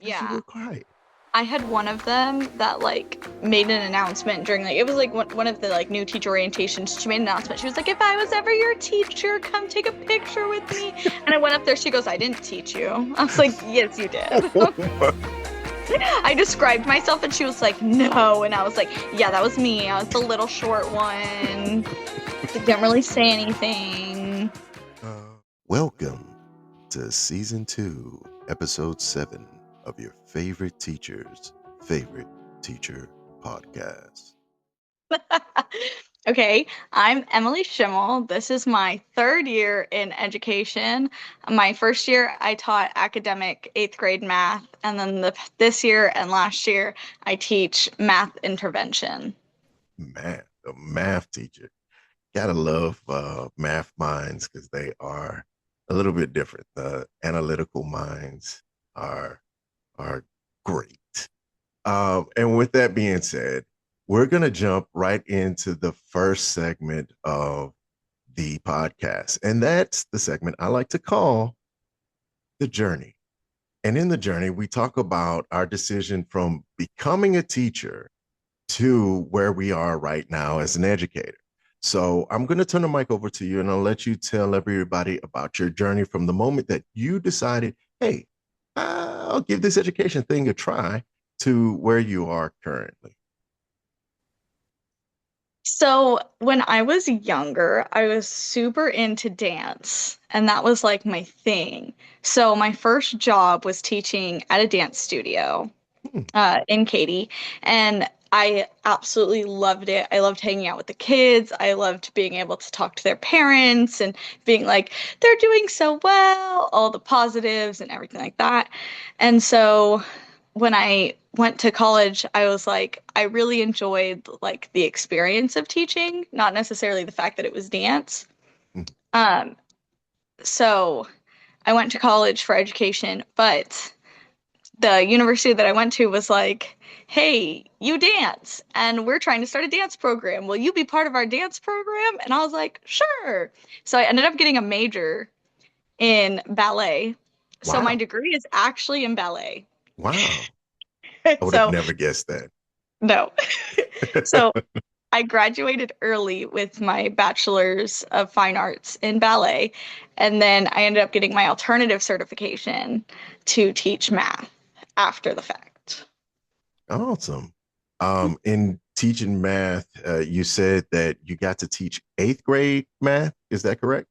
Yes, you Yeah. were quiet. I had one of them that like made an announcement during like it was like one of the like new teacher orientations. She made an announcement. She was like, "If I was ever your teacher, come take a picture with me." And I went up there. She goes, "I didn't teach you." I was like, "Yes, you did." I described myself and she was like, "No." And I was like, "Yeah, that was me. I was the little short one. Didn't really say anything." Welcome to season 2, episode 7 of your favorite teacher's favorite teacher podcast. Okay, I'm Emily Shimmel. This is my third year in education. My first year, I taught academic eighth grade math, and then this year and last year, I teach math intervention. Math, a math teacher. Gotta love math minds because they are a little bit different. The analytical minds are are great. And with that being said, we're going to jump right into the first segment of the podcast. And that's the segment I like to call the journey. And in the journey, we talk about our decision from becoming a teacher to where we are right now as an educator. So I'm going to turn the mic over to you and I'll let you tell everybody about your journey from the moment that you decided, hey, I'll give this education thing a try to where you are currently. So, when I was younger, I was super into dance, and that was like my thing. So, my first job was teaching at a dance studio. Hmm. In Katy, and I absolutely loved it. I loved hanging out with the kids. I loved being able to talk to their parents and being like, they're doing so well, all the positives and everything like that. And so when I went to college, I was like, I really enjoyed like the experience of teaching, not necessarily the fact that it was dance. Hmm. Um, so I went to college for education, but the university that I went to was like, "Hey, you dance, and we're trying to start a dance program. Will you be part of our dance program?" And I was like, "Sure." So I ended up getting a major in ballet. So my Wow. degree is actually in ballet. Wow. I would have So never guessed that. no. So I graduated early with my bachelor's of fine arts in ballet, and then I ended up getting my alternative certification to teach math after the fact. Awesome. In teaching math, you said that you got to teach eighth grade math. Is that correct?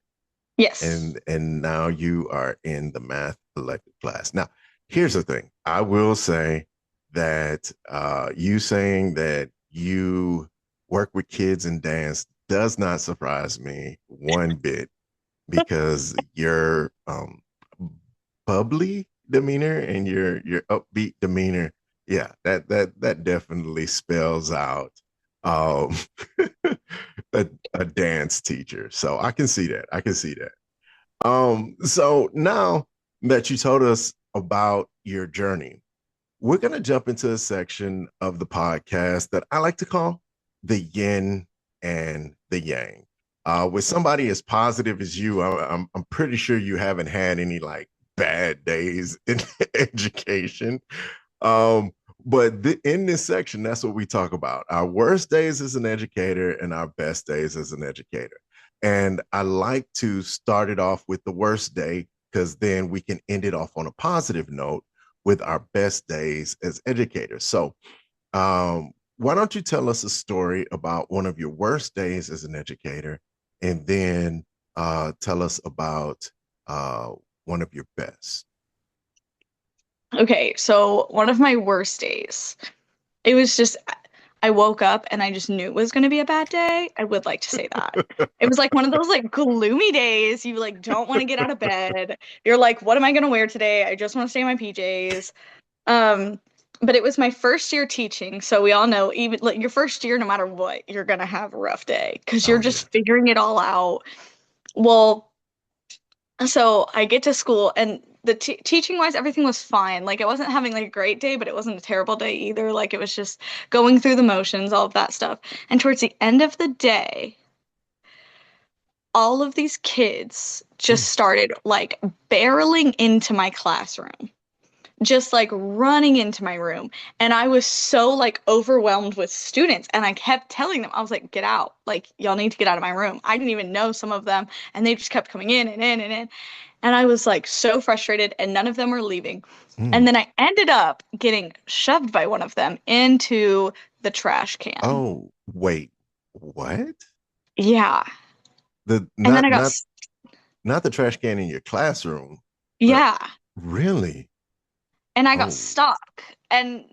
Yes. And now you are in the math elective class. Now, here's the thing. I will say that you saying that you work with kids and dance does not surprise me one bit because your bubbly demeanor and your upbeat demeanor, yeah, that definitely spells out um a dance teacher. So I can see that. I can see that. So now that you told us about your journey, we're going to jump into a section of the podcast that I like to call the yin and the yang. With somebody as positive as you, I'm pretty sure you haven't had any like bad days in education. Um, but in this section, that's what we talk about: our worst days as an educator and our best days as an educator. And I like to start it off with the worst day because then we can end it off on a positive note with our best days as educators. So, why don't you tell us a story about one of your worst days as an educator, and then tell us about uh, one of your best? Okay, so one of my worst days, it was just, I woke up and I just knew it was going to be a bad day. I would like to say that. It was like one of those like gloomy days. You like don't want to get out of bed. You're like, what am I going to wear today? I just want to stay in my PJs. Um, but it was my first year teaching, so we all know even like your first year, no matter what, you're gonna have a rough day because you're Oh yeah. just figuring it all out. Well, so I get to school and the teaching wise, everything was fine. Like I wasn't having like a great day, but it wasn't a terrible day either. Like it was just going through the motions, all of that stuff. And towards the end of the day, all of these kids Hmm. just started like barreling into my classroom, just like running into my room. And I was so like overwhelmed with students. And I kept telling them, I was like, get out. Like, y'all need to get out of my room. I didn't even know some of them. And they just kept coming in and in and in. And I was like so frustrated, and none of them were leaving. Mm. And then I ended up getting shoved by one of them into the trash can. Oh, wait. What? Yeah. The And then not I got, not not the trash can in your classroom. The yeah. really? And I got Oh, stuck. And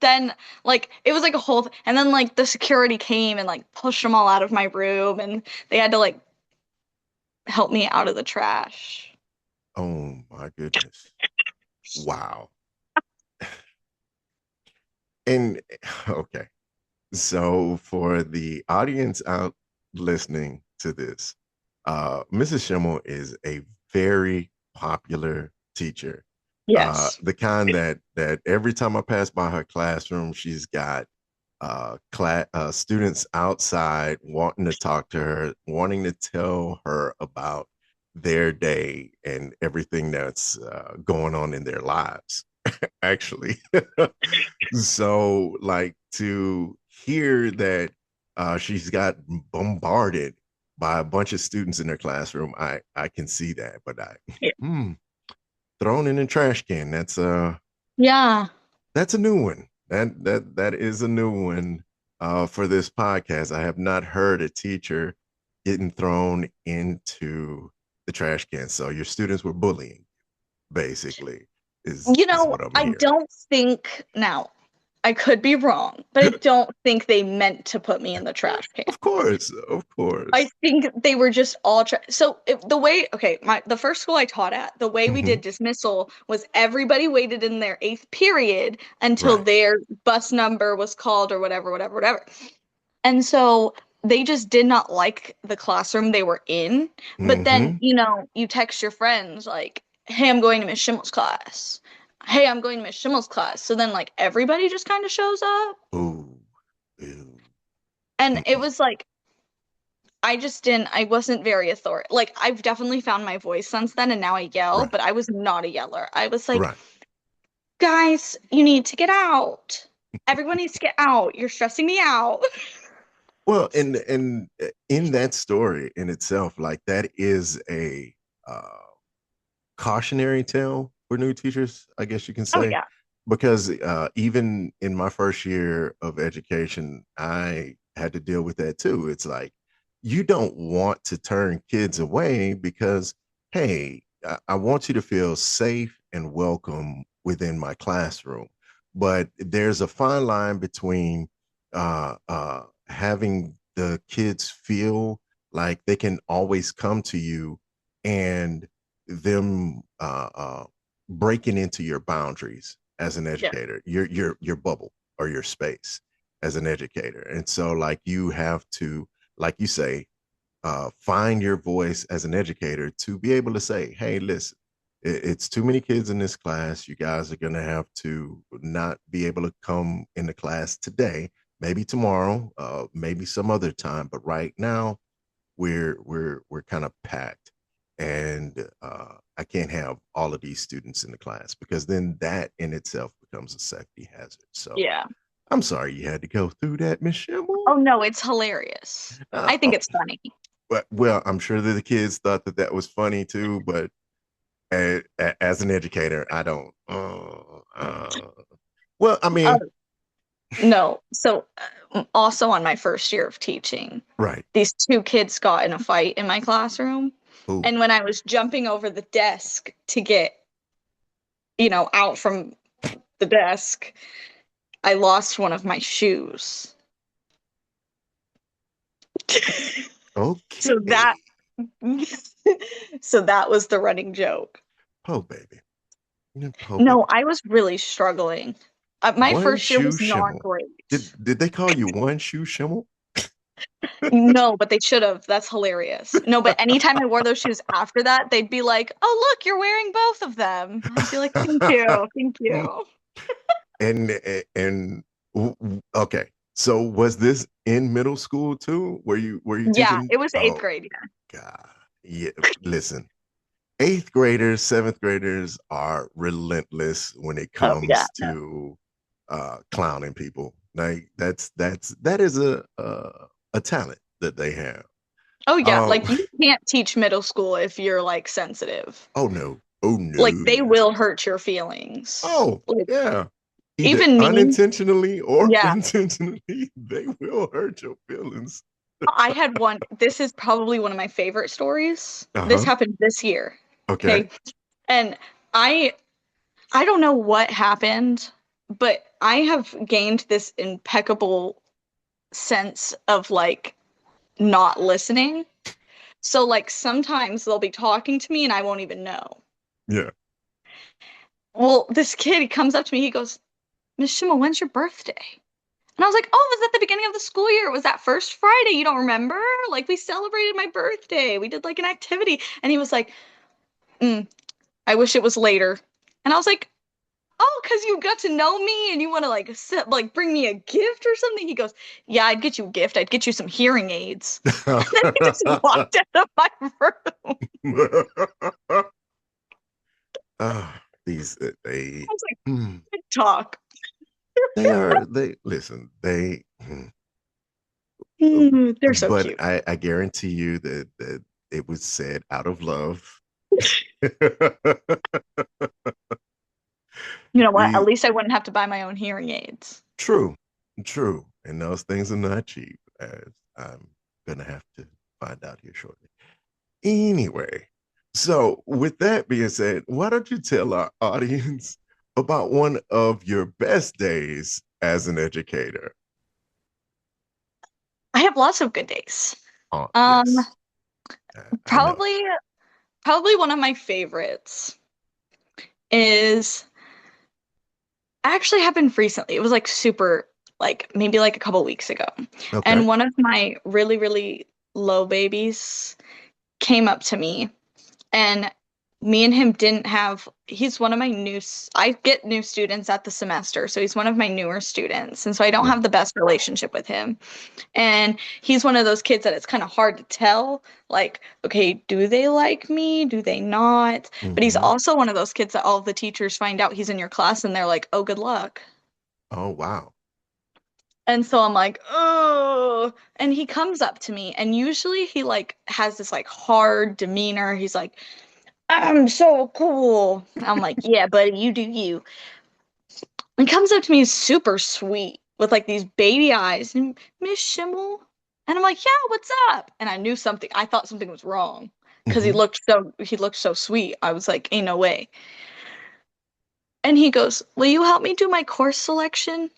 then like it was like a whole and then like the security came and like pushed them all out of my room, and they had to like help me out of the trash. oh my goodness. Wow. And okay. So for the audience out listening to this, Mrs. Schimmel is a very popular teacher. Yes. The kind that every time I pass by her classroom, she's got students outside wanting to talk to her, wanting to tell her about their day and everything that's going on in their lives, actually. So, like, to hear that she's got bombarded by a bunch of students in her classroom, I can see that, but Yeah. hmm, thrown in a trash can. Yeah. That's a new one. That is a new one for this podcast. I have not heard a teacher getting thrown into the trash can. So your students were bullying, basically, You is know, what I'm I hearing. don't think now, I could be wrong, but I don't think they meant to put me in the trash can. Of course, of I course. think they were just all so the way okay, the first school I taught at, the way we Hmm. did dismissal was everybody waited in their eighth period until Right. their bus number was called or whatever, whatever, whatever. And so they just did not like the classroom they were in. But then, Hmm. you text your friends like, "Hey, I'm going to Miss Schimmel's class. Hey, I'm going to Miss Schimmel's class." So then like everybody just kind of shows up. Ooh, ooh. And it Mm-mm. was like I wasn't very authoritative. Like, I've definitely found my voice since then, and now I yell, Right, but I was not a yeller. I was like, right. guys, you need to get out. Everyone needs to get out. You're stressing me out. Well, and in that story in itself, like that is a uh, cautionary tale for new teachers, I guess you can Oh, say, yeah. because even in my first year of education, I had to deal with that too. It's like you don't want to turn kids away because, hey, I want you to feel safe and welcome within my classroom. But there's a fine line between having the kids feel like they can always come to you and them breaking into your boundaries as an Yeah. educator, your bubble or your space as an educator. And so like you have to, like you say, find your voice as an educator to be able to say, hey, listen, it's too many kids in this class. You guys are going to have to not be able to come into class today, maybe tomorrow, maybe some other time, but right now we're kind of packed, and I can't have all of these students in the class because then that in itself becomes a safety hazard. So Yeah. I'm sorry you had to go through that, Miss Schimmel. Oh, no, it's hilarious. I think Oh, it's funny. but well, I'm sure that the kids thought that that was funny too, but as an educator, I don't. Well, I Oh, mean, no. So, also on my first year of teaching, right. these two kids got in a fight in my classroom. Ooh, And when I was jumping over the desk to get, out from the desk, I lost one of my shoes. So that okay. so that was the running joke. Oh, baby. Oh, No, baby. I was really struggling. My One first year shoe was not Schimmel. great. Did they call you one shoe Schimmel? No, but they should have. That's hilarious. No, but anytime I wore those shoes after that, they'd be like, "Oh, look, you're wearing both of them." I'd be like, "Thank you. Thank you." and okay. So was this in middle school too? Were you Yeah, teaching? it was eighth Oh grade. Yeah. God. Yeah. Listen. eighth graders, seventh graders are relentless when it Oh yeah. comes to clowning people. Like that is a talent that they have. Oh yeah, Um, like you can't teach middle school if you're like sensitive. oh no, oh Like no, they will hurt your feelings. oh Like yeah. Either even me, unintentionally or yeah. intentionally, they will hurt your feelings. I had one. This is probably one of my favorite stories. This Uh-huh. happened this year. Okay. Okay. And I I don't know what happened, but I have gained this impeccable sense of like not listening. So like sometimes they'll be talking to me and I won't even know. Yeah. Well, this kid, he comes up to me, he goes, Miss Schimmel, when's your birthday? And I was like, oh, it was at the beginning of the school year. It was that first Friday. You don't remember? Like, we celebrated my birthday. We did like an activity. And he was like, I wish it was later. And I was like, oh, because you got to know me and you want to like sit, like bring me a gift or something. He goes, yeah, I'd get you a gift. I'd get you some hearing aids. And then he just walked out of my room. These I was like, mm, good talk. they listen, They're so but cute. I guarantee you that it was said out of love. You know what? At the least I wouldn't have to buy my own hearing aids. True, true. And those things are not cheap, as I'm gonna have to find out here shortly. Anyway, so with that being said, why don't you tell our audience about one of your best days as an educator? I have lots of good days. Oh, Um, yes, I know. probably probably one of my favorites is actually happened recently. It was like super like maybe like a couple weeks ago. Okay. And one of my really, really low babies came up to me and me and him didn't have he's one of my I get new students at the semester, so he's one of my newer students. And so I don't Right. have the best relationship with him. And he's one of those kids that it's kind of hard to tell, like, okay, do they like me? Do they not? But he's Mm-hmm. also one of those kids that all of the teachers find out he's in your class and they're like, oh, good luck. Oh, wow. And so I'm like, oh, and he comes up to me and usually he like has this like hard demeanor. He's like, I'm so cool. I'm like, yeah, buddy, you do you. And comes up to me super sweet with like these baby eyes and Miss Schimmel. And I'm like, yeah, what's up? And I knew something. I thought something was wrong because Mm-hmm. he looked so sweet. I was like, ain't no way. And he goes, will you help me do my course selection?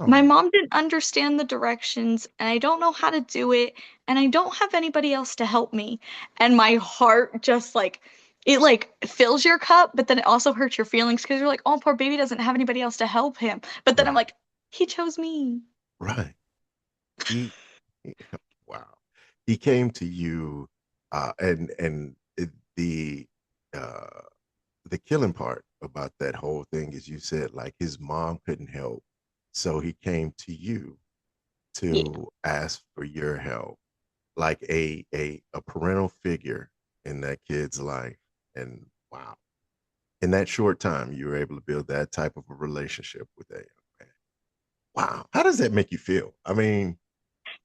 My Oh, mom didn't understand the directions and I don't know how to do it and I don't have anybody else to help me. And my heart just like it like fills your cup, but then it also hurts your feelings because you're like, oh, poor baby doesn't have anybody else to help him. But then I'm right, like, he chose me. right. He, he- wow. He came to you, the uh, the killing part about that whole thing is you said like his mom couldn't help, so he came to you Yeah. to ask for your help, like a parental figure in that kid's life. And wow, in that short time, you were able to build that type of a relationship with that young man. Wow, how does that make you feel? I mean,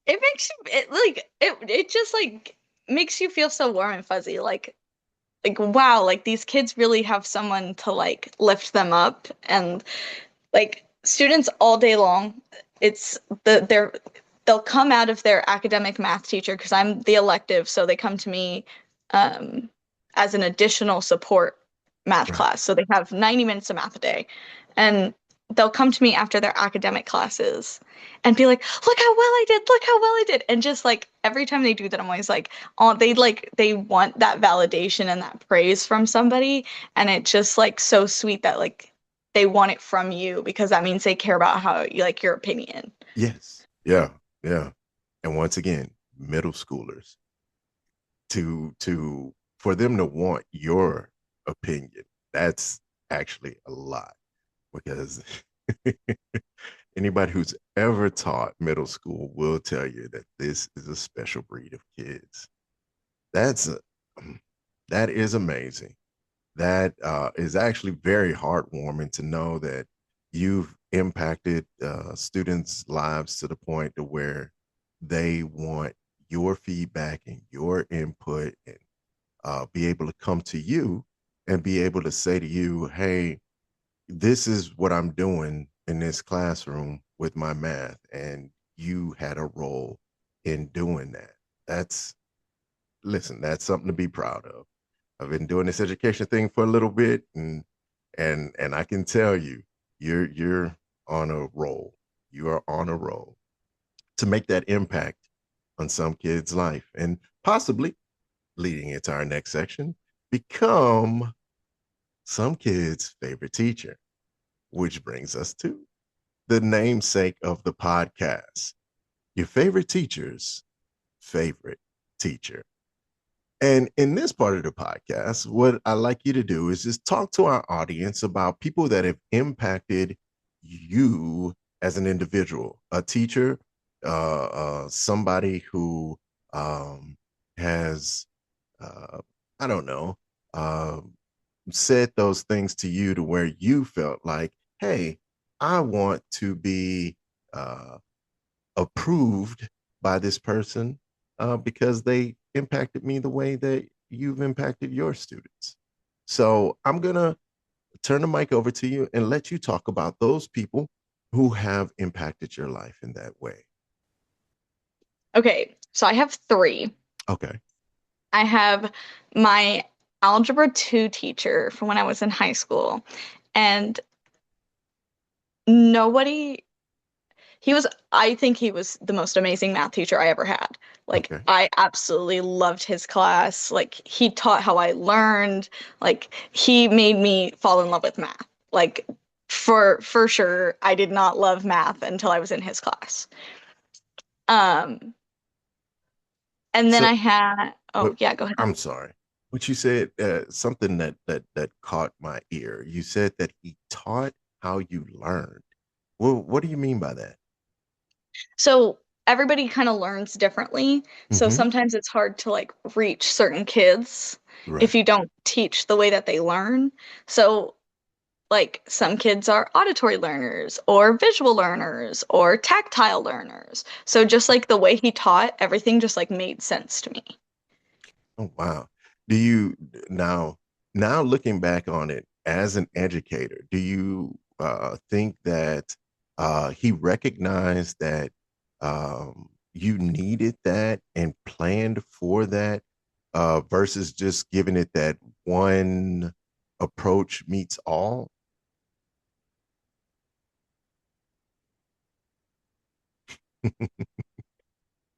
It makes you it just like makes you feel so warm and fuzzy. Like wow, like these kids really have someone to like lift them up and like students all day long it's they'll come out of their academic math teacher because I'm the elective, so they come to me um, as an additional support math right, class, so they have 90 minutes of math a day, and they'll come to me after their academic classes and be like, look how well I did, look how well I did. And just like every time they do that, I'm always oh, they want that validation and that praise from somebody. And it's just like so sweet that like they want it from you because that means they care about how you like your opinion. yes, yeah, yeah. And once again, middle schoolers to for them to want your opinion, that's actually a lot because anybody who's ever taught middle school will tell you that this is a special breed of kids. That's a, that is amazing. That is actually very heartwarming to know that you've impacted students' lives to the point to where they want your feedback and your input, and be able to come to you and be able to say to you, hey, this is what I'm doing in this classroom with my math, and you had a role in doing that. That's, listen, that's something to be proud of. I've been doing this education thing for a little bit, and I can tell you, you're on a roll. You are on a roll to make that impact on some kid's life, and possibly leading into our next section, become some kids' favorite teacher, which brings us to the namesake of the podcast, your favorite teacher's favorite teacher. And in this part of the podcast, what I like you to do is just talk to our audience about people that have impacted you as an individual, a teacher, somebody who has, uh, I don't know, uh, said those things to you to where you felt like, hey, I want to be uh, approved by this person because they impacted me the way that you've impacted your students. So I'm going to turn the mic over to you and let you talk about those people who have impacted your life in that way. Okay, so I have three. Okay. I have my Algebra 2 teacher from when I was in high school, and nobody, I think he was the most amazing math teacher I ever had. Like, Okay. I absolutely loved his class. Like, he taught how I learned. Like, he made me fall in love with math. Like, for sure, I did not love math until I was in his class. Um, and then So I had, oh what, yeah, go ahead. I'm sorry. What you said, something that caught my ear. You said that he taught how you learned. Well, what do you mean by that? So everybody kind of learns differently. So Mm-hmm. sometimes it's hard to like reach certain kids if Right. you don't teach the way that they learn. So like some kids are auditory learners or visual learners or tactile learners. So just like the way he taught, everything just like made sense to me. Oh, wow. Do you now now looking back on it as an educator, do you think that he recognized that you needed that and planned for that versus just giving it that one approach meets all?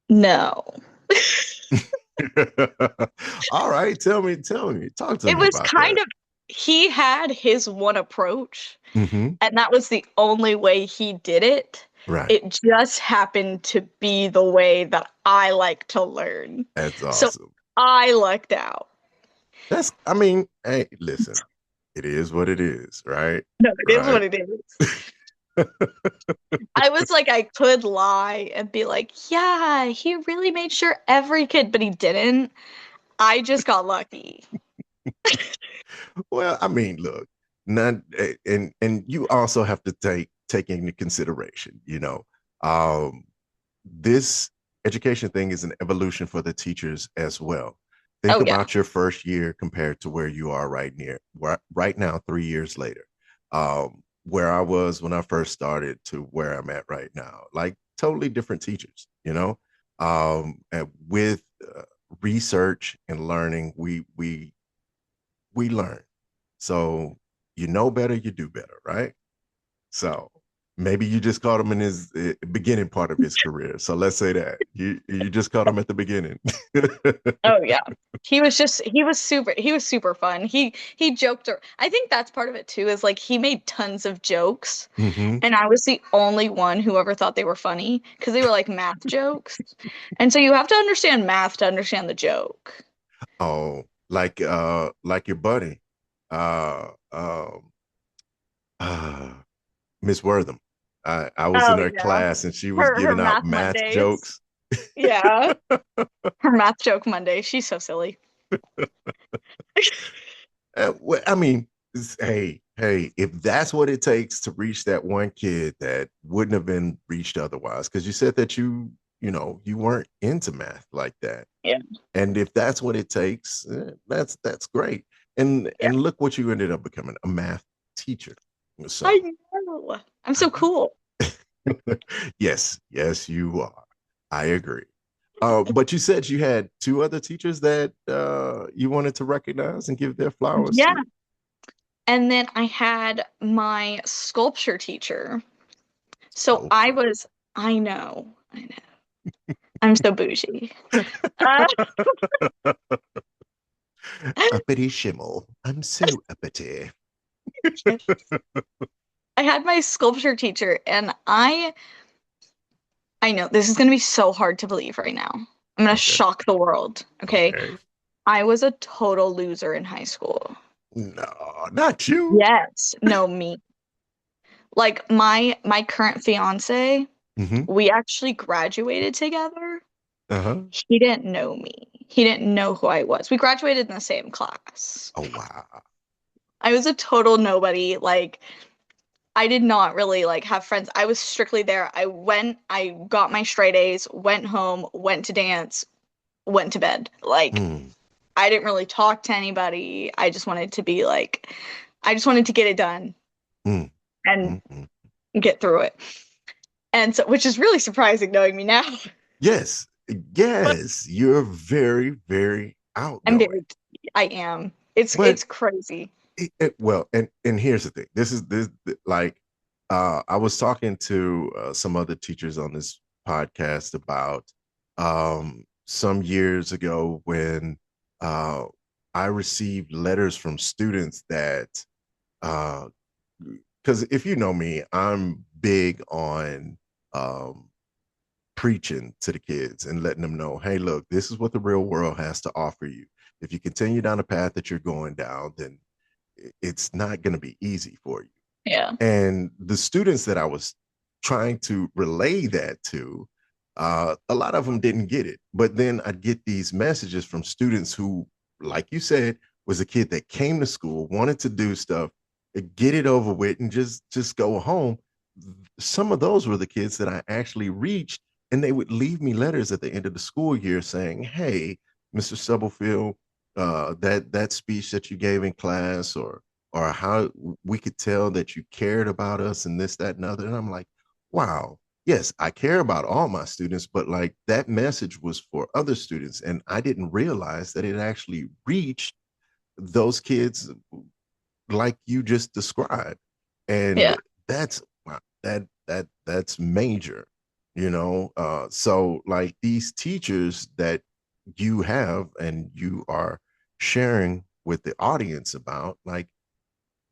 No. All right, tell me, talk to It me was about kind that. of, he had his one approach, Hmm. and that was the only way he did it. Right. It just happened to be the way that I like to learn. That's So awesome. I lucked out. That's, I mean, hey, listen, it is what it is, right? No, it is Right. what it is. I was like, I could lie and be like, yeah, he really made sure every kid, but he didn't. I just got lucky. Well, I mean, look, not and you also have to take into consideration, this education thing is an evolution for the teachers as well. Think Oh, yeah. about your first year compared to where you are right now, 3 years later. Where I was when I first started to where I'm at right now, like totally different teachers, and with research and learning, we learn. So you know better, you do better, right? So maybe you just caught him in his beginning part of his career. So let's say that you just caught him at the beginning. Oh, yeah. He was super fun. He joked. I think that's part of it too, is like he made tons of jokes. Hmm. And I was the only one who ever thought they were funny because they were like math jokes. And so you have to understand math to understand the joke. Oh, like your buddy, uh, um, uh, Miss Wortham. I was in Oh her yeah. class and she was Her giving out math math Mondays. jokes. Yeah. Her math joke Monday. She's so silly. Well, I mean, hey, if that's what it takes to reach that one kid that wouldn't have been reached otherwise, because you said that you weren't into math like that, Yeah. and if that's what it takes, that's great. Yeah. And look what you ended up becoming, a math teacher. I So, know. I'm so cool. yes, you are. I agree. But you said you had two other teachers that you wanted to recognize and give their flowers Yeah. to. And then I had my sculpture teacher. So Sculpture. I know. I'm so bougie. Uh, Uppity Shimmel. I'm so uppity. I had my sculpture teacher, and I know this is going to be so hard to believe right now. I'm going to Okay. shock the world. Okay. Okay. I was a total loser in high school. No, not you. Yes. No, me. Like my current fiance, Mm-hmm. we actually graduated together. Uh-huh. He didn't know me. He didn't know who I was. We graduated in the same class. Oh wow. I was a total nobody. Like I did not really like have friends. I was strictly there. I got my straight A's, went home, went to dance, went to bed. Like Mm, I didn't really talk to anybody. I just wanted to get it done mm, and mm, mm. get through it. And so, which is really surprising knowing me now. Yes. But Yes. You're very, very I'm outgoing. very, I am. But It's crazy. well, and here's the thing. This like I was talking to some other teachers on this podcast about some years ago when uh I received letters from students that uh because if you know me, I'm big on um preaching to the kids and letting them know, hey, look, this is what the real world has to offer you. If you continue down the path that you're going down, then it's not going to be easy for you. Yeah. And the students that I was trying to relay that to, a lot of them didn't get it. But then I'd get these messages from students who, like you said, was a kid that came to school, wanted to do stuff, get it over with, and just go home. Some of those were the kids that I actually reached, and they would leave me letters at the end of the school year saying, "Hey, Mr. Stubblefield, that speech that you gave in class, or how we could tell that you cared about us and this, that, and other." And I'm like, wow, yes, I care about all my students, but like that message was for other students. And I didn't realize that it actually reached those kids like you just described. Yeah. And that's wow, that's major, you know. So like these teachers that you have and you are sharing with the audience about, like,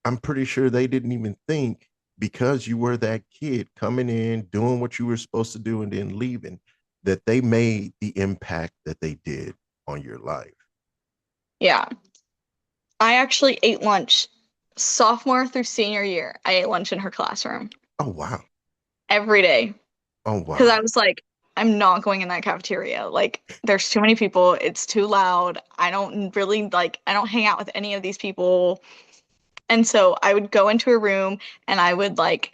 I'm pretty sure they didn't even think, because you were that kid coming in, doing what you were supposed to do, and then leaving, that they made the impact that they did on your life. Yeah. I actually ate lunch sophomore through senior year. I ate lunch in her classroom Oh, wow. every day Oh, because I wow. was like, I'm not going in that cafeteria. Like, there's too many people. It's too loud. I don't hang out with any of these people. And so I would go into a room and I would like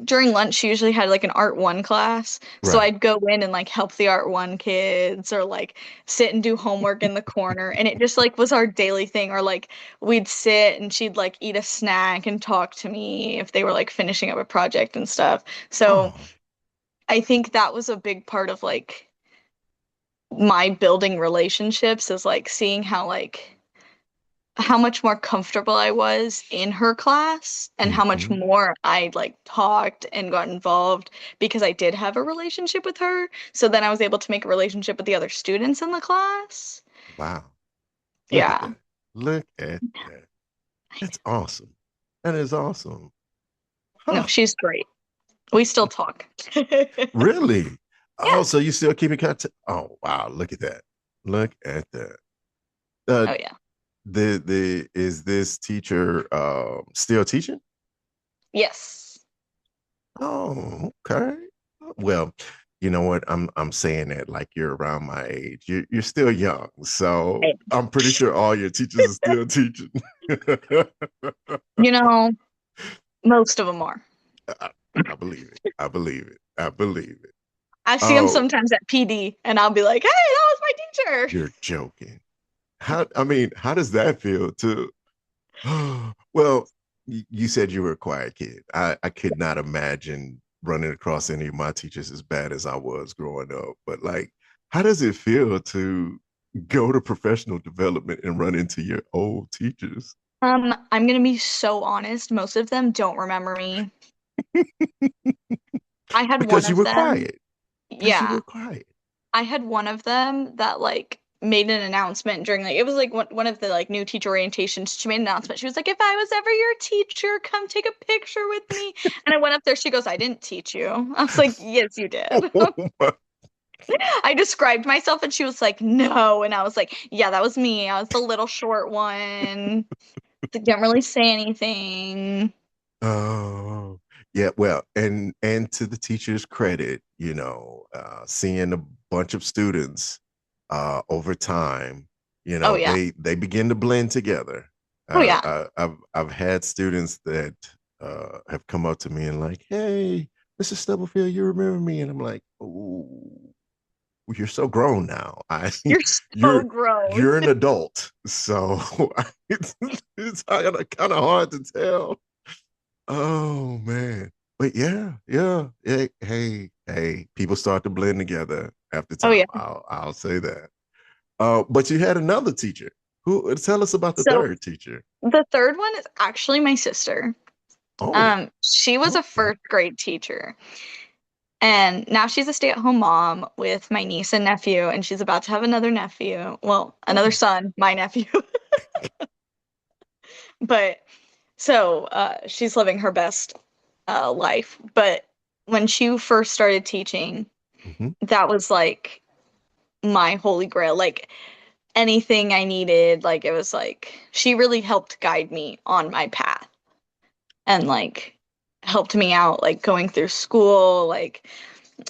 during lunch she usually had like an art one class, so Right. I'd go in and like help the art one kids or like sit and do homework in the corner, and it just like was our daily thing. Or like we'd sit and she'd like eat a snack and talk to me if they were like finishing up a project and stuff. So Oh, I think that was a big part of like my building relationships, is like seeing how much more comfortable I was in her class and how much mm-hmm. more I like talked and got involved because I did have a relationship with her. So then I was able to make a relationship with the other students in the class. Wow. Look at Yeah. that. Look at that. That's awesome. That is awesome. No, Huh. she's great. We still talk. Really? Yeah. Oh, so you still keep in contact? Oh, wow. Look at that. Look at that. Uh, Oh yeah. the is this teacher still teaching? Yes. Oh, okay. Well, you know what? I'm saying that like you're around my age. You're still young, so Right. I'm pretty sure all your teachers are still teaching. You know, most of them are. I, I believe it. I believe it. I believe it. I see them Oh, sometimes at PD, and I'll be like, "Hey, that was my teacher." you're joking. I mean, how does that feel to well, you said you were a quiet kid. I could not imagine running across any of my teachers as bad as I was growing up. But like, how does it feel to go to professional development and run into your old teachers? I'm gonna be so honest. Most of them don't remember me. I had one Because you of were them. quiet. Because you Yeah, were quiet. I had one of them that like made an announcement during like it was like one of the like new teacher orientations. She made an announcement. She was like, "If I was ever your teacher, come take a picture with me." And I went up there. She goes, "I didn't teach you." I was like, "Yes, you did." Oh my. I described myself, and she was like, "No," and I was like, "Yeah, that was me. I was the little short one. Didn't really say anything." Oh, yeah. Well, and to the teacher's credit, seeing a bunch of students over time, Oh yeah. they begin to blend together. Oh yeah. I've had students that have come up to me and like, "Hey, Mr. Stubblefield, you remember me?" And I'm like, "Oh, you're so grown now. I You're so you're gross. you're an adult, so it's kind of hard to tell." Oh man. But yeah, yeah. Hey, people start to blend together after Oh time. yeah. I'll say that. But you had another teacher. Who tell us about the So third teacher? the third one is actually my sister. Oh, She was a okay. first grade teacher, and now she's a stay-at-home mom with my niece and nephew, and she's about to have another nephew. Well, another Oh. son, my nephew. But so she's living her best life. But when she first started teaching, Hmm. that was like my holy grail. Like anything I needed, like it was like she really helped guide me on my path and like helped me out like going through school, like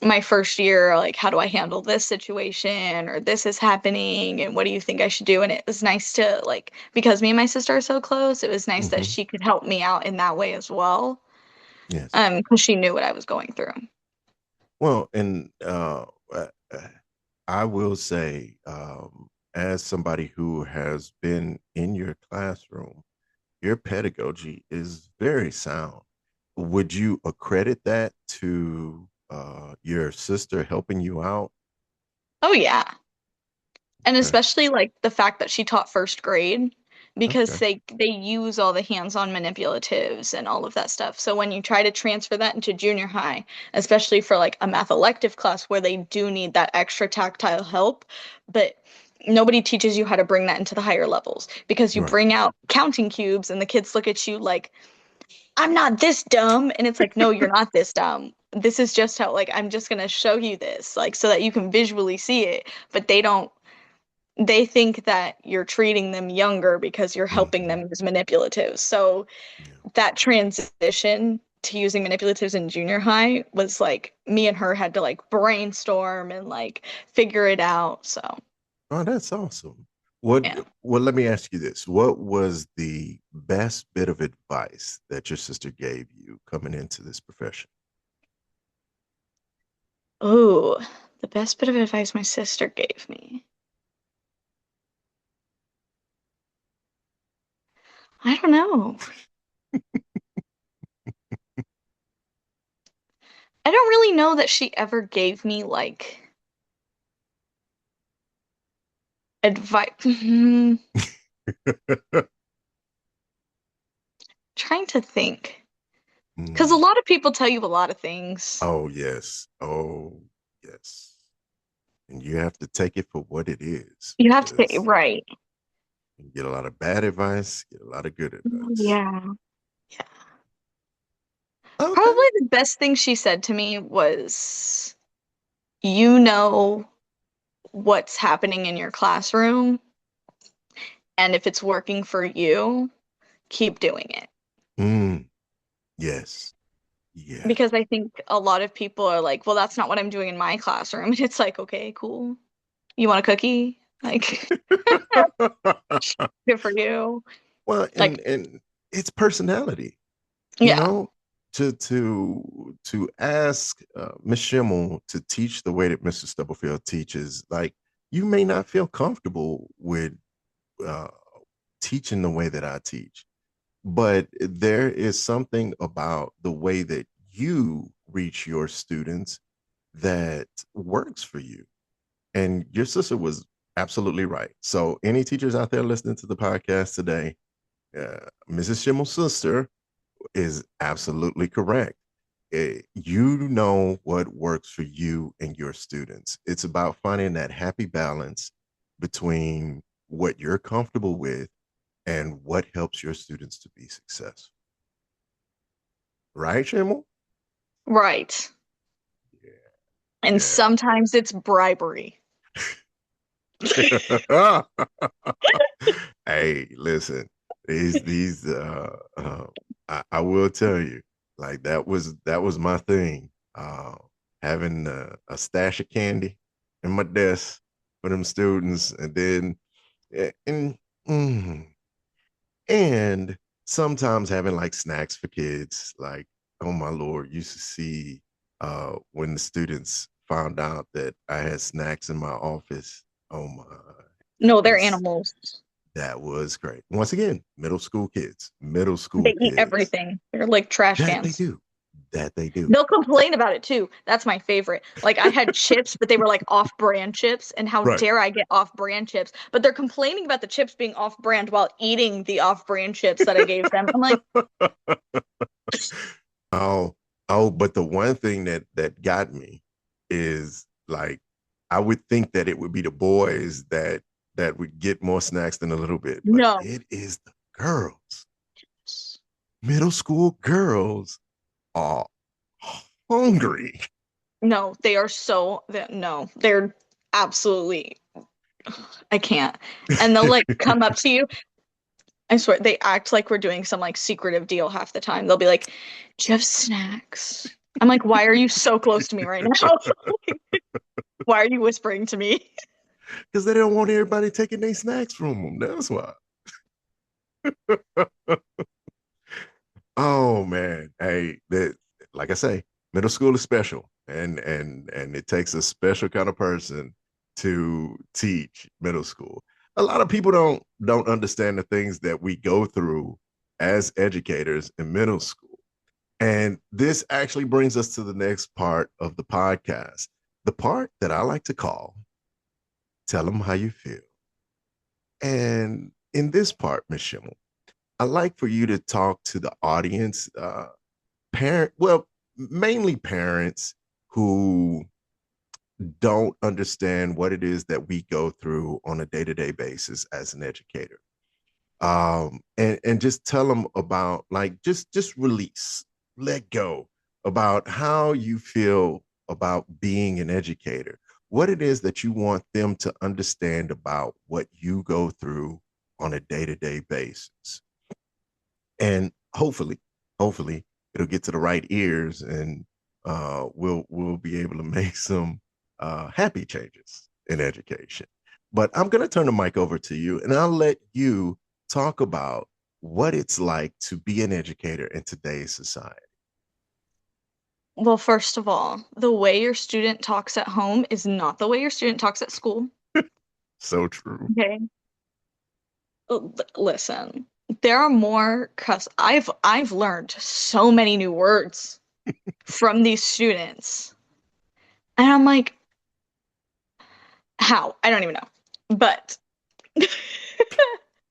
my first year, like how do I handle this situation or this is happening and what do you think I should do? And it was nice to like because me and my sister are so close, it was nice that Hmm. she could help me out in that way as well. Yes. Because she knew what I was going through. Well, and I will say, as somebody who has been in your classroom, your pedagogy is very sound. Would you accredit that to your sister helping you out? Oh yeah. And Okay. especially like the fact that she taught first grade because Okay. they use all the hands-on manipulatives and all of that stuff. So when you try to transfer that into junior high, especially for like a math elective class where they do need that extra tactile help, but nobody teaches you how to bring that into the higher levels because you Right. bring out counting cubes and the kids look at you like, "I'm not this dumb." And it's like, "No, you're not this dumb. This is just how like I'm just gonna show you this like so that you can visually see it." But they think that you're treating them younger because you're helping them Hmm. use manipulatives. So Yeah. that transition to using manipulatives in junior high was like me and her had to like brainstorm and like figure it out. So Oh, that's awesome. What? yeah. Well, let me ask you this: what was the best bit of advice that your sister gave you coming into this profession? Oh, the best bit of advice my sister gave me. I don't know. I don't really know that she ever gave me like advice. Trying to think. Because a Mm. lot of people tell you a lot of things. Oh yes. Oh yes. And you have to take it for what it is You have to say, because right. you get a lot of bad advice, get a lot of good advice. Yeah. Yeah. Okay. Probably the best thing she said to me was, you know what's happening in your classroom, and if it's working for you, keep doing it. Mm, yes. Yeah. because I think a lot of people are like, well, that's not what I'm doing in my classroom. And it's like, okay, cool. You want a cookie? Like, good for you. Well, Like, and it's personality, you yeah. know, to ask Miss Schimmel to teach the way that Mr. Stubblefield teaches. Like, you may not feel comfortable with uh, teaching the way that I teach, but there is something about the way that you reach your students that works for you. And your sister was absolutely right. So, any teachers out there listening to the podcast today, Mrs. Schimmel's sister is absolutely correct. You know what works for you and your students. It's about finding that happy balance between what you're comfortable with and what helps your students to be successful. Right, Schimmel? Right. And Yeah. sometimes it's bribery. Yeah. Hey, listen, these I will tell you, like that was my thing. Having a stash of candy in my desk for them students, and then and mm, and sometimes having like snacks for kids. Like, oh my lord, used to see when the students found out that I had snacks in my office. Oh my, that No, they're was animals. that was great. Once again, middle They school eat kids. everything. They're like trash That they cans. do. That they do. They'll complain about it too. That's my favorite. Like I had chips, but they were like off-brand chips, and how Right. dare I get off-brand chips? But they're complaining about the chips being off-brand while eating the off-brand chips that I gave them. I'm like, Oh, oh, but the one thing that got me is like I would think that it would be the boys that would get more snacks than a little bit, but no. it is the girls. Middle school girls are hungry. No, they are so no, they're absolutely I can't. And they'll like come up to you. I swear they act like we're doing some like secretive deal half the time. They'll be like, "Do you have snacks?" I'm like, "Why are you so close to me right now? Why are you whispering to me?" Because they don't want everybody taking their snacks from them. That's why. Oh man, hey, that like I say, middle school is special, and it takes a special kind of person to teach middle school. A lot of people don't understand the things that we go through as educators in middle school. And this actually brings us to the next part of the podcast, the part that I like to call "Tell them how you feel." And in this part, Miss Schimmel, I'd like for you to talk to the audience, well, mainly parents who don't understand what it is that we go through on a day-to-day basis as an educator. And just tell them about like just release, let go about how you feel about being an educator, what it is that you want them to understand about what you go through on a day-to-day basis. And hopefully it'll get to the right ears, and we'll be able to make some happy changes in education. But I'm going to turn the mic over to you, and I'll let you talk about what it's like to be an educator in today's society. Well, first of all, the way your student talks at home is not the way your student talks at school. So true. Okay. Listen, there are more cuss. I've learned so many new words from these students. And I'm like, how? I don't even know. But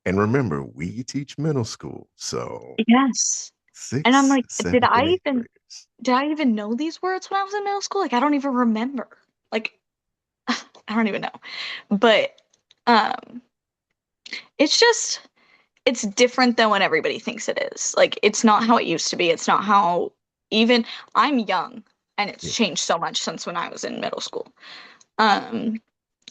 And remember, we teach middle school, so yes. And I'm sixth, like, seventh, and eighth graders. did I even know these words when I was in middle school? Like I don't even remember. Like I don't even know. But um it's just it's different than what everybody thinks it is. Like it's not how it used to be. It's not how even I'm young and it's Yeah. changed so much since when I was in middle school. Um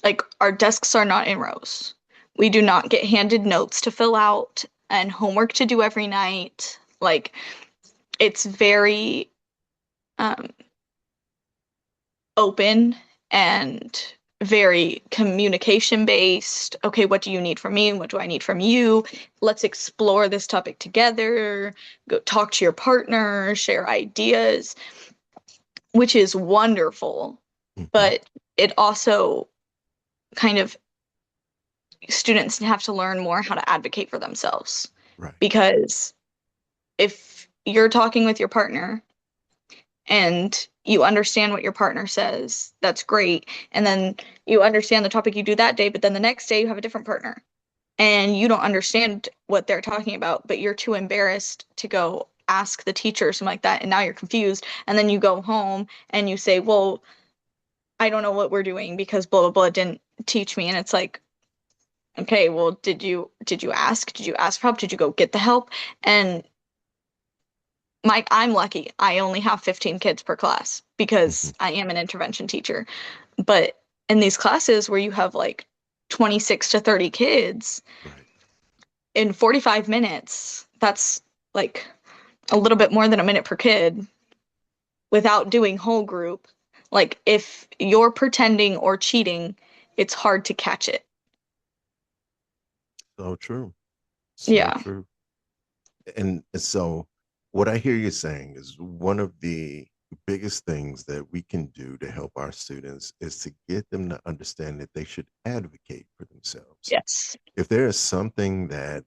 like our desks are not in rows. We do not get handed notes to fill out and homework to do every night. Like it's very um, open and very communication based. Okay, what do you need from me? What do I need from you? Let's explore this topic together. Go talk to your partner, share ideas, which is wonderful. Hmm. But it also kind of students have to learn more how to advocate for themselves Right. because if you're talking with your partner and you understand what your partner says, that's great. And then you understand the topic you do that day, but then the next day you have a different partner and you don't understand what they're talking about, but you're too embarrassed to go ask the teacher or something like that. And now you're confused. And then you go home and you say, well, I don't know what we're doing because blah, blah, blah didn't teach me. And it's like, okay, well, did you ask? Did you ask for help? Did you go get the help? And I'm lucky. I only have 15 kids per class Hmm. because I am an intervention teacher. But in these classes where you have like 26 to 30 kids Right. in 45 minutes, that's like a little bit more than a minute per kid without doing whole group. Like if you're pretending or cheating, it's hard to catch it. So true. So Yeah. true. And so, what I hear you saying is one of the biggest things that we can do to help our students is to get them to understand that they should advocate for themselves. Yes. If there is something that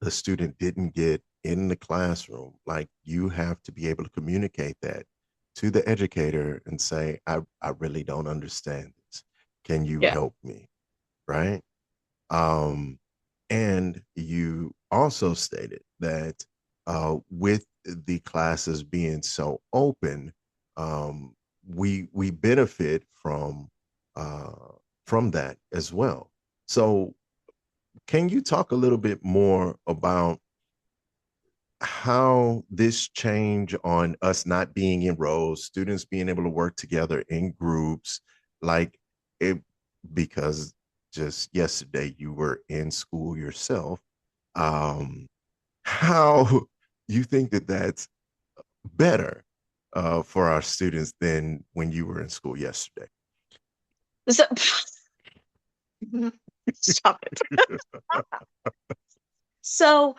the student didn't get in the classroom, like you have to be able to communicate that to the educator and say, I really don't understand this. Can you Yeah. help me? Right. Um, and you also stated that with the classes being so open, we benefit uh, from that as well. So, can you talk a little bit more about how this change on us not being in rows, students being able to work together in groups, like it, because just yesterday you were in school yourself, um, how you think that that's better for our students than when you were in school yesterday? So, stop it. So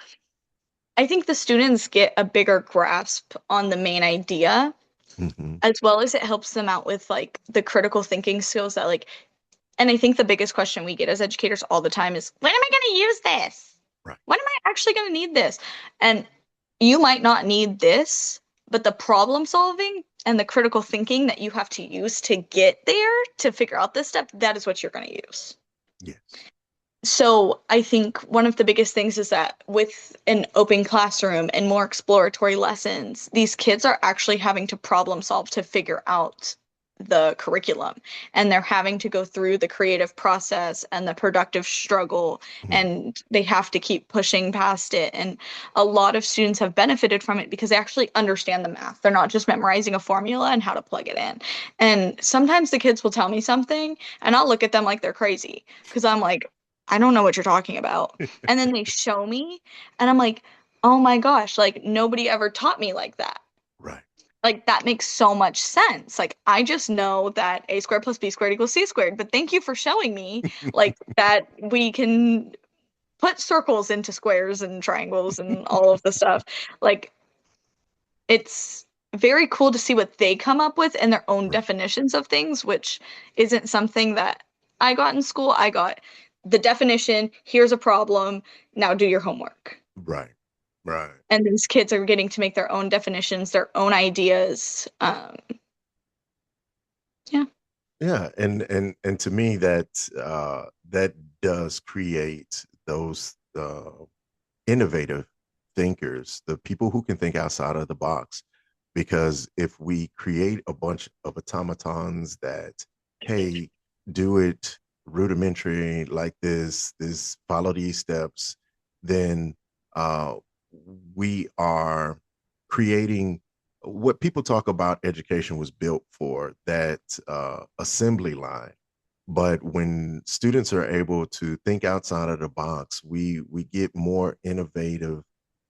I think the students get a bigger grasp on the main idea, Hmm. as well as it helps them out with like the critical thinking skills that like, and I think the biggest question we get as educators all the time is, when am I going to use this? Right, When am I actually going to need this? And you might not need this, but the problem solving and the critical thinking that you have to use to get there to figure out this stuff, that is what you're going to use. yes, So I think one of the biggest things is that with an open classroom and more exploratory lessons, these kids are actually having to problem solve to figure out the curriculum. And they're having to go through the creative process and the productive struggle, mhm, and they have to keep pushing past it. And a lot of students have benefited from it because they actually understand the math. They're not just memorizing a formula and how to plug it in. And sometimes the kids will tell me something, and I'll look at them like they're crazy because I'm like, I don't know what you're talking about. And then they show me, and I'm like, oh my gosh, like nobody ever taught me like that. right, Like that makes so much sense. Like I just know that a squared plus b squared equals c squared, but thank you for showing me like that we can put circles into squares and triangles and all of the stuff. Like it's very cool to see what they come up with and their own right, definitions of things, which isn't something that I got in school. I got the definition, here's a problem, now do your homework. right, right. And these kids are getting to make their own definitions, their own ideas. Yeah. Yeah, and to me that that does create those innovative thinkers, the people who can think outside of the box. Because if we create a bunch of automatons that, hey, do it rudimentary like this, follow these steps, then uh, we are creating what people talk about education was built for, that assembly line. But when students are able to think outside of the box, we get more innovative,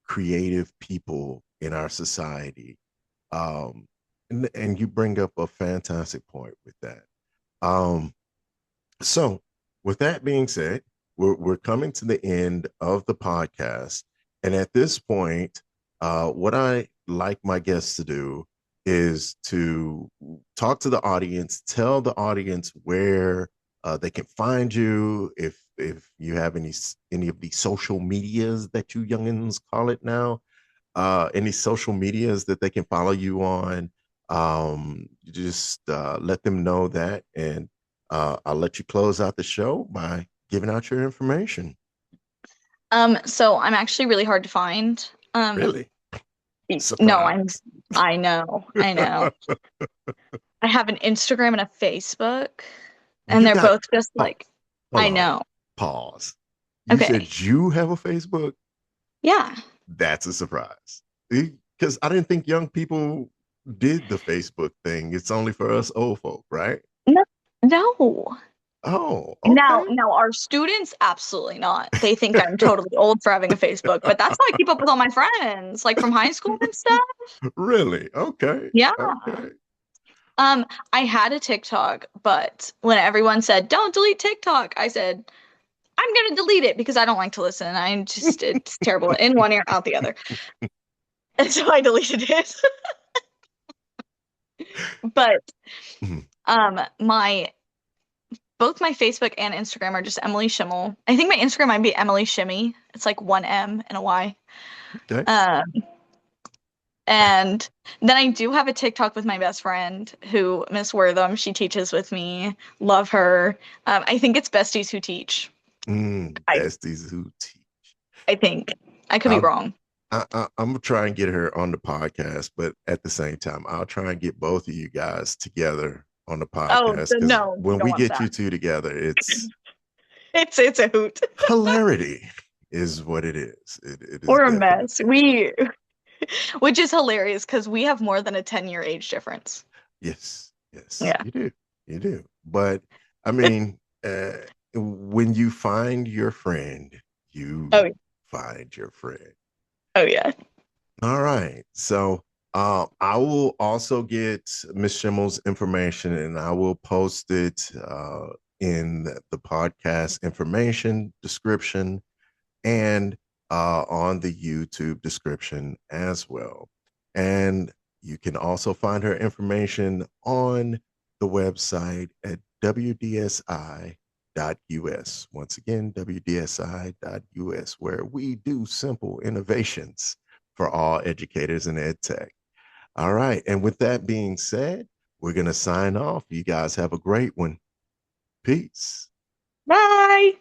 creative people in our society. um, And you bring up a fantastic point with that. Um, so with that being said, we're coming to the end of the podcast. And at this point, what I like my guests to do is to talk to the audience, tell the audience where they can find you, if you have any of the social medias that you youngins call it now, any social medias that they can follow you on. Just let them know that, and I'll let you close out the show by giving out your information. So I'm actually really hard to find. Really? No, Surprise. I know, I know. I have an Instagram and a Facebook, and You they're got, both just oh, like, hold I on, know. pause. You Okay. said you have a Facebook? Yeah. That's a surprise. Because I didn't think young people did the Facebook thing. It's only for us old folk, right? No, no. Oh, Now, okay. now our students, absolutely not. They think I'm totally old for having a Facebook, but that's how I keep up with all my friends, like from high school and stuff. Really? Okay. Yeah. Okay. Um, I had a TikTok, but when everyone said, "Don't delete TikTok," I said, "I'm gonna delete it because I don't like to listen. It's terrible in one ear, out the other." And so I deleted it. But Mhm. my both my Facebook and Instagram are just Emily Shimmel. I think my Instagram might be Emily Shimmy. It's like one M and a Y. Okay. Um, and then I do have a TikTok with my best friend who Miss Wortham. She teaches with me. Love her. I think it's Besties Who Teach. I Besties who teach. I think I could be I'll, wrong. I'm gonna try and get her on the podcast, but at the same time, I'll try and get both of you guys together on the Oh, podcast because no, you when don't we want get you that. two together, it's It's a hoot hilarity, is what it is. It is or a definitely. mess. Which is hilarious because we have more than a 10-year age difference. Yes, yes, Yeah. you do. But I mean, when you find your friend, Oh, you find your friend. oh yeah. All right. So I will also get Miss Schimmel's information and I will post it in the podcast information description and on the YouTube description as well. And you can also find her information on the website at wdsi.us. Once again, wdsi.us, where we do simple innovations for all educators in ed tech. All right. And with that being said, we're going to sign off. You guys have a great one. Peace. Bye.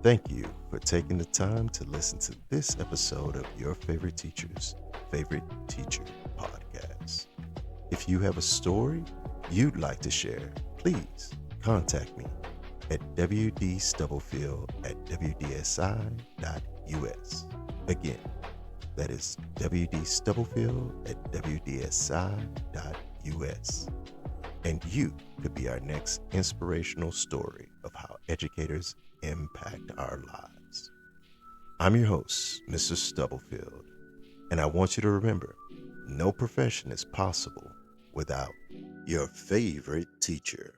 Thank you for taking the time to listen to this episode of Your Favorite Teacher's Favorite Teacher podcast. If you have a story you'd like to share, please contact me at wdstubblefield@wdsi.us. Again, that is wdstubblefield@wdsi.us. And you could be our next inspirational story of how educators impact our lives. I'm your host, Mr. Stubblefield, and I want you to remember, no profession is possible without your favorite teacher.